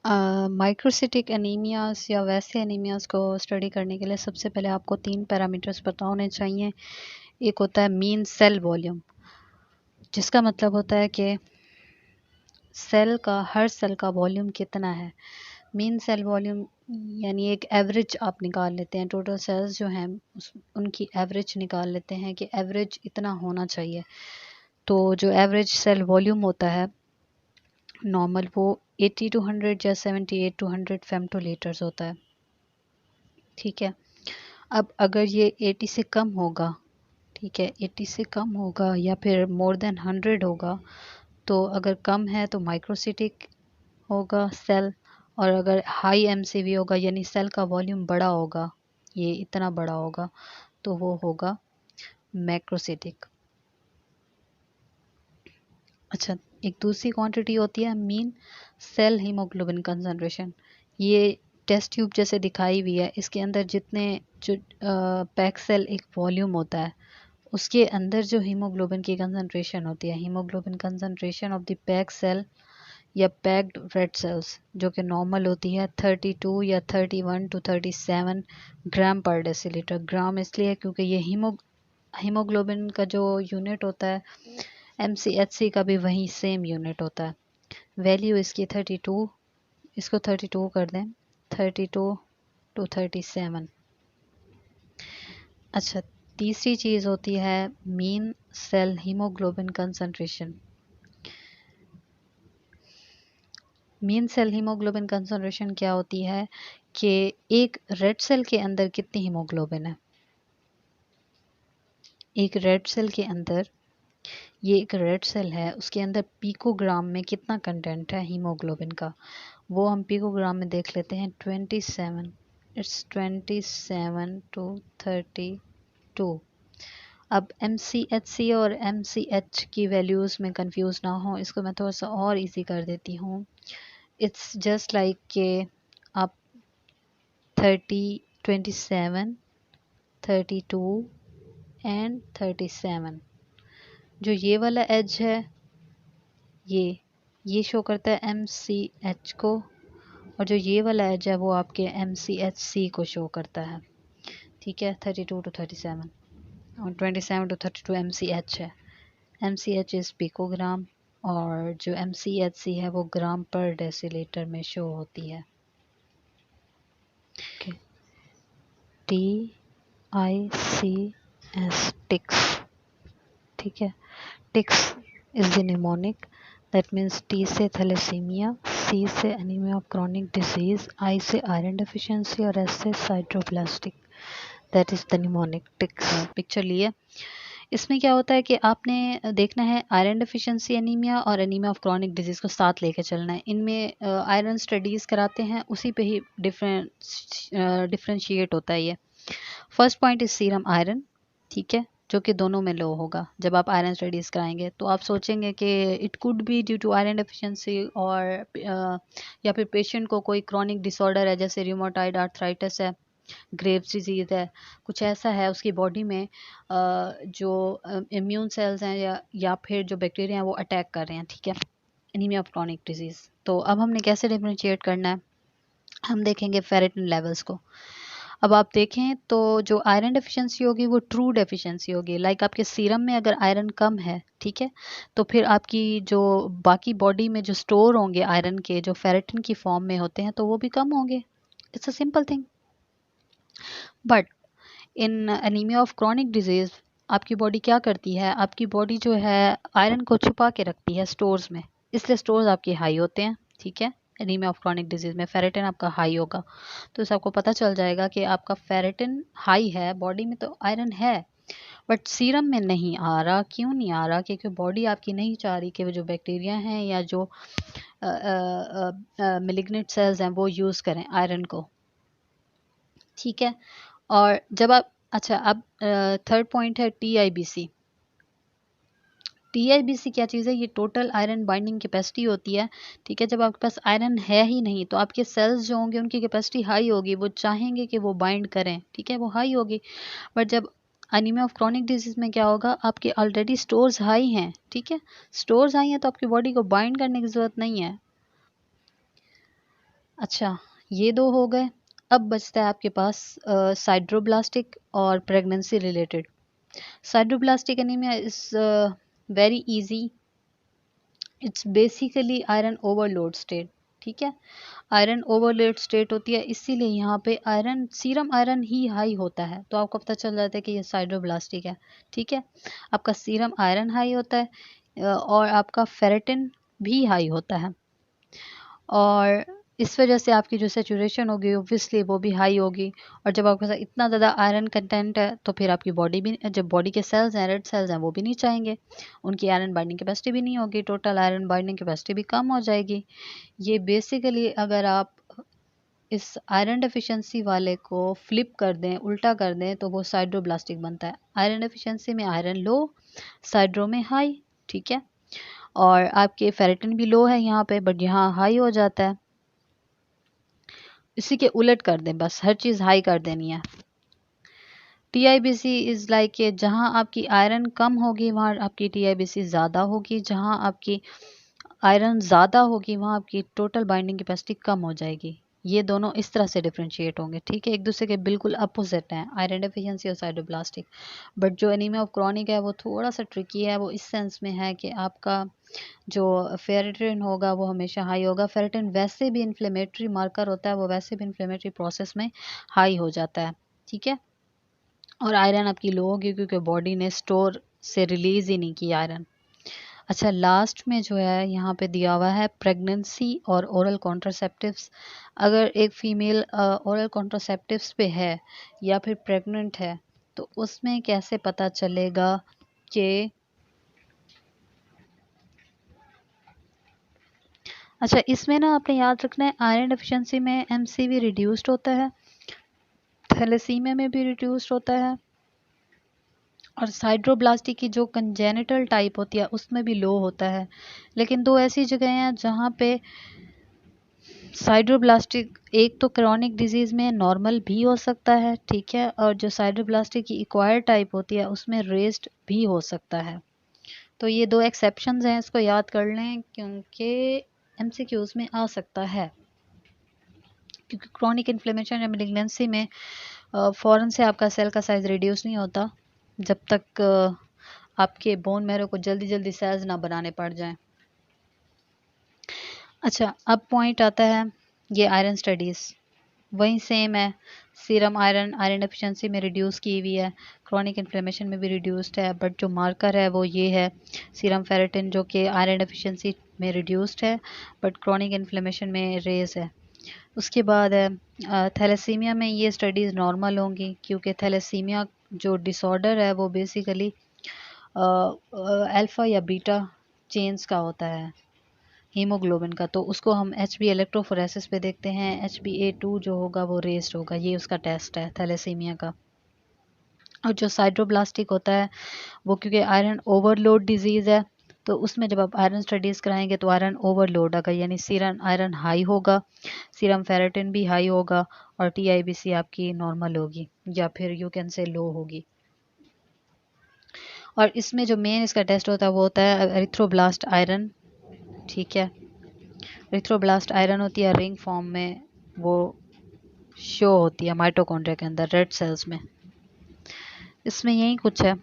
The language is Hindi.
माइक्रोसिटिक एनीमियाज या वैसे एनीमियाज को स्टडी करने के लिए सबसे पहले आपको 3 पैरामीटर्स पता होने चाहिए। एक होता है मीन सेल वॉल्यूम, जिसका मतलब होता है कि हर सेल का वॉल्यूम कितना है। मीन सेल वॉल्यूम यानी एक एवरेज आप निकाल लेते हैं, टोटल सेल्स जो हैं उनकी एवरेज निकाल लेते हैं कि एवरेज इतना होना चाहिए। तो जो एवरेज सेल वॉल्यूम होता है नॉर्मल, वो 80 to 100 या 78 to 100 फेम्टोलीटर्स होता है। ठीक है, अब अगर ये 80 से कम होगा, ठीक है, 80 से कम होगा या फिर मोर देन 100 होगा, तो अगर कम है तो माइक्रोसिटिक होगा सेल, और अगर हाई एमसीवी होगा यानी सेल का वॉल्यूम बड़ा होगा, ये इतना बड़ा होगा, तो वो होगा मैक्रोसिटिक। अच्छा, एक दूसरी क्वांटिटी होती है मीन सेल हीमोग्लोबिन कंसंट्रेशन। ये टेस्ट ट्यूब जैसे दिखाई हुई है, इसके अंदर जितने जो पैक सेल एक वॉल्यूम होता है, उसके अंदर जो हीमोग्लोबिन की कंसंट्रेशन होती है, haemoglobin concentration of the pack cell या पैक्ड रेड सेल्स, जो कि नॉर्मल होती है 32 या 31 to 37 ग्राम पर डेसीलीटर। ग्राम इसलिए क्योंकि ये हीमोग्लोबिन का जो यूनिट होता है, MCHC का भी वही सेम यूनिट होता है। वैल्यू इसकी 32, इसको 32 कर दें, 32 to 37। अच्छा, तीसरी चीज़ होती है mean cell haemoglobin concentration. Mean cell haemoglobin concentration क्या होती है कि एक रेड सेल के अंदर कितनी हीमोग्लोबिन है। एक रेड सेल के अंदर, ये एक रेड सेल है, उसके अंदर पिकोग्राम में कितना कंटेंट है हीमोग्लोबिन का, वो हम पिकोग्राम में देख लेते हैं 27। It's 27 to 32। अब MCHC और MCH की वैल्यूज़ में कंफ्यूज ना हो, इसको मैं थोड़ा सा और इजी कर देती हूँ। इट्स जस्ट लाइक के आप 30, 27, 32 एंड 37, जो ये वाला एज है ये शो करता है MCH को, और जो ये वाला एज है वो आपके MCHC को शो करता है। ठीक है, 32 to 37 और 27 to 32 MCH है। MCH इज़ पिकोग्राम, और जो MCHC है वो ग्राम पर डेसीलीटर में शो होती है। TICS ticks. ठीक है, ticks is the mnemonic, that means T से थैलेसीमिया, C से anaemia of chronic disease, I से आयरन डेफिशिएंसी और S से साइट्रोप्लास्टिक, that is the mnemonic ticks. Picture लिए, इसमें क्या होता है कि आपने देखना है आयरन डेफिशिएंसी एनीमिया और एनीमिया ऑफ क्रॉनिक डिजीज़ को साथ लेके चलना है। इनमें आयरन स्टडीज़ कराते हैं, उसी पे ही डिफरेंशिएट होता है ये। First point is serum iron, ठीक है, जो कि दोनों में लो होगा। जब आप आयरन स्टडीज़ कराएंगे तो आप सोचेंगे कि it could be due to iron deficiency, और या फिर पेशेंट को कोई क्रॉनिक डिसऑर्डर है, जैसे रिमोटाइड आर्थराइटिस है, ग्रेव्स डिजीज़ है, कुछ ऐसा है उसकी बॉडी में, जो इम्यून सेल्स हैं या फिर जो बैक्टीरिया हैं वो अटैक कर रहे हैं। ठीक है, एनीमिया ऑफ क्रॉनिक डिजीज़। तो अब हमने कैसे डिफरेंशिएट करना है, हम देखेंगे फेरेटिन लेवल्स को। अब आप देखें तो जो आयरन डेफिशिएंसी होगी वो ट्रू डेफिशिएंसी होगी। लाइक आपके सीरम में अगर आयरन कम है, ठीक है, तो फिर आपकी जो बाकी बॉडी में जो स्टोर होंगे आयरन के, जो फेरेटिन की फॉर्म में होते हैं, तो वो भी कम होंगे। It's a simple thing. But in anaemia of chronic disease आपकी बॉडी क्या करती है, आपकी बॉडी जो है आयरन को छुपा के रखती है स्टोर्स में, इसलिए स्टोर्स आपके हाई होते हैं। ठीक है, एनीमिया ऑफ क्रॉनिक डिजीज़ में फेरेटिन आपका हाई होगा, तो इससे आपको पता चल जाएगा कि आपका फेरेटिन हाई है, बॉडी में तो आयरन है बट सीरम में नहीं आ रहा। क्यों नहीं आ रहा? क्योंकि बॉडी आपकी नहीं चाह रही कि वो जो बैक्टीरिया हैं या जो मेलिग्नेंट सेल्स हैं वो यूज़ करें आयरन को। ठीक है, और जब आप, अच्छा, अब थर्ड पॉइंट है TIBC। TIBC क्या चीज़ है? ये टोटल आयरन बाइंडिंग कैपेसिटी होती है। ठीक है, जब आपके पास आयरन है ही नहीं तो आपके सेल्स जो होंगे उनकी कैपेसिटी हाई होगी, वो चाहेंगे कि वो बाइंड करें, ठीक है, वो हाई होगी। बट जब एनीमिया ऑफ क्रॉनिक डिजीज़ में क्या होगा, आपके ऑलरेडी स्टोर्स हाई हैं, ठीक है, स्टोर्स हाई हैं तो आपकी बॉडी को बाइंड करने की ज़रूरत नहीं है। अच्छा, ये दो हो गए। अब बचता है आपके पास साइड्रोब्लास्टिक और pregnancy related. Sideroblastic anaemia is very easy, it's basically iron overload state. ठीक है, आयरन ओवरलोड स्टेट होती है, इसीलिए यहाँ पे आयरन, सीरम आयरन ही हाई होता है, तो आपको पता चल जाता है कि ये साइड्रोब्लास्टिक है। ठीक है, आपका सीरम आयरन हाई होता है और आपका फेरेटिन भी हाई होता है, और इस वजह से आपकी जो सेचुरेशन होगी ऑब्वियसली वो भी हाई होगी। और जब आपके साथ इतना ज़्यादा आयरन कंटेंट है तो फिर आपकी बॉडी भी, जब बॉडी के सेल्स हैं, रेड सेल्स हैं, वो भी नहीं चाहेंगे, उनकी आयरन बाइंडिंग कैपेसिटी भी नहीं होगी, टोटल आयरन बाइंडिंग कैपेसिटी भी कम हो जाएगी। ये बेसिकली अगर आप इस आयरन डेफिशिएंसी वाले को फ्लिप कर दें, उल्टा कर दें, तो वो साइड्रोब्लास्टिक बनता है। आयरन डेफिशिएंसी में आयरन लो, साइड्रो में हाई। ठीक है, और आपके फेरेटिन भी लो है यहाँ पे, बट यहाँ हाई हो जाता है। इसी के उलट कर दें, बस हर चीज़ हाई कर देनी है। टीआईबीसी इज़ लाइक ये, जहाँ आपकी आयरन कम होगी वहाँ आपकी टीआईबीसी ज़्यादा होगी, जहाँ आपकी आयरन ज़्यादा होगी वहाँ आपकी टोटल बाइंडिंग कैपेसिटी कम हो जाएगी। ये दोनों इस तरह से डिफ्रेंशिएट होंगे। ठीक है, एक दूसरे के बिल्कुल अपोजिट हैं, आयरन डेफिशिएंसी और साइटोप्लास्टिक। बट जो एनीमिया ऑफ क्रॉनिक है वो थोड़ा सा ट्रिकी है, वो इस सेंस में है कि आपका जो फेरेटिन होगा वो हमेशा हाई होगा। फेरेटिन वैसे भी इन्फ्लेमेटरी मार्कर होता है, वो वैसे भी इन्फ्लेमेटरी प्रोसेस में हाई हो जाता है। ठीक है, और आयरन आपकी लो होगी क्योंकि बॉडी ने स्टोर से रिलीज ही नहीं की आयरन। अच्छा, लास्ट में जो है यहाँ पे दिया हुआ है प्रेगनेंसी और ओरल कॉन्ट्रासेप्टिव्स। अगर एक फीमेल ओरल कॉन्ट्रासेप्टिव्स पे है या फिर प्रेग्नेंट है, तो उसमें कैसे पता चलेगा कि, अच्छा इसमें ना आपने याद रखना है आयरन डेफिशिएंसी में एमसीवी रिड्यूस्ड होता है, थैलेसीमिया में भी रिड्यूस्ड होता है, और साइड्रोब्लास्टिक की जो कंजेनिटल टाइप होती है उसमें भी लो होता है। लेकिन दो ऐसी जगह हैं जहाँ पे साइड्रोब्लास्टिक, एक तो क्रॉनिक डिजीज़ में नॉर्मल भी हो सकता है, ठीक है, और जो साइड्रोब्लास्टिक की एक्वायर्ड टाइप होती है उसमें रेस्ड भी हो सकता है। तो ये दो एक्सेप्शंस हैं, इसको याद कर लें क्योंकि एमसीक्यूज में आ सकता है। क्योंकि क्रॉनिक इन्फ्लेमेशन या मेलिग्नेंसी में फ़ौरन से आपका सेल का साइज़ रिड्यूस नहीं होता जब तक आपके बोन मैरो को जल्दी जल्दी सेल्स ना बनाने पड़ जाएं। अच्छा, अब पॉइंट आता है ये आयरन स्टडीज़, वही सेम है। सीरम आयरन, आयरन एफिशिएंसी में रिड्यूस की हुई है, क्रॉनिक इन्फ्लेमेशन में भी रिड्यूस्ड है, बट जो मार्कर है वो ये है सीरम फेरेटिन, जो कि आयरन एफिशिएंसी में रिड्यूस्ड है बट क्रॉनिक इन्फ्लेमेशन में रेज है। उसके बाद है थैलेसीमिया में ये स्टडीज़ नॉर्मल होंगी क्योंकि थैलेसीमिया जो डिसऑर्डर है वो बेसिकली अल्फ़ा या बीटा चेन्स का होता है, हीमोग्लोबिन का, तो उसको हम एच बी इलेक्ट्रोफोरेसिस पे देखते हैं, HbA2 जो होगा वो रेस्ड होगा, ये उसका टेस्ट है थैलेसीमिया का। और जो साइड्रोब्लास्टिक होता है वो क्योंकि आयरन ओवरलोड डिजीज़ है, तो उसमें जब आप आयरन स्टडीज़ कराएंगे तो आयरन ओवरलोड होगा, यानी सीरम आयरन हाई होगा, सीरम फेरेटिन भी हाई होगा, और टीआईबीसी आपकी नॉर्मल होगी या फिर यू कैन से लो होगी। और इसमें जो मेन इसका टेस्ट होता है वो होता है एरिथ्रोब्लास्ट आयरन। ठीक है, एरिथ्रोब्लास्ट आयरन होती है रिंग फॉर्म में, वो शो होती है माइटोकॉन्ड्रिया के अंदर रेड सेल्स में। इसमें यही कुछ है।